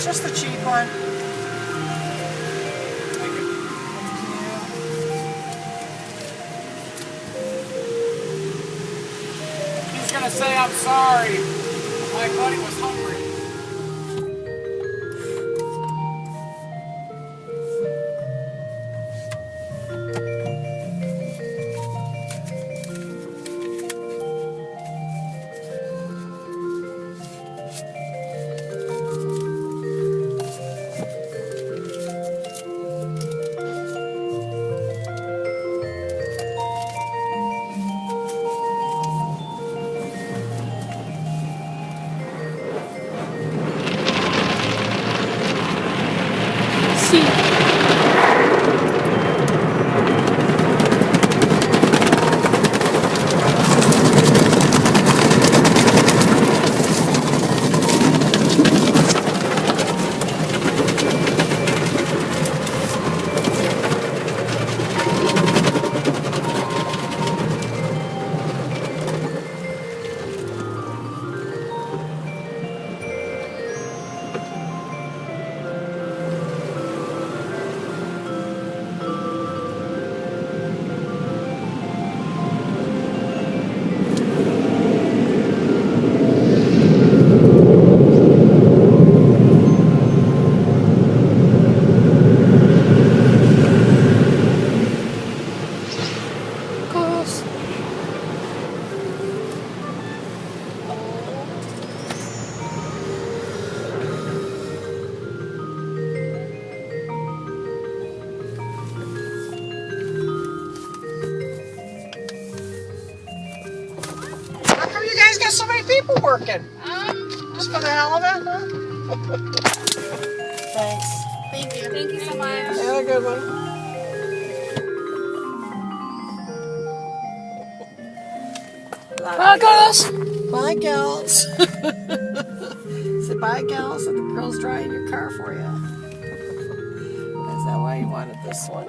just the cheap one. He's gonna say I'm sorry. My buddy was hungry. Sí. How come you guys got so many people working? Just for the hell of it, huh? Thanks. Thank you. Thank you so much. Have a good one. Bye, girls. Bye, gals. Say bye, gals, and the girl's drying your car for you. Is that why you wanted this one?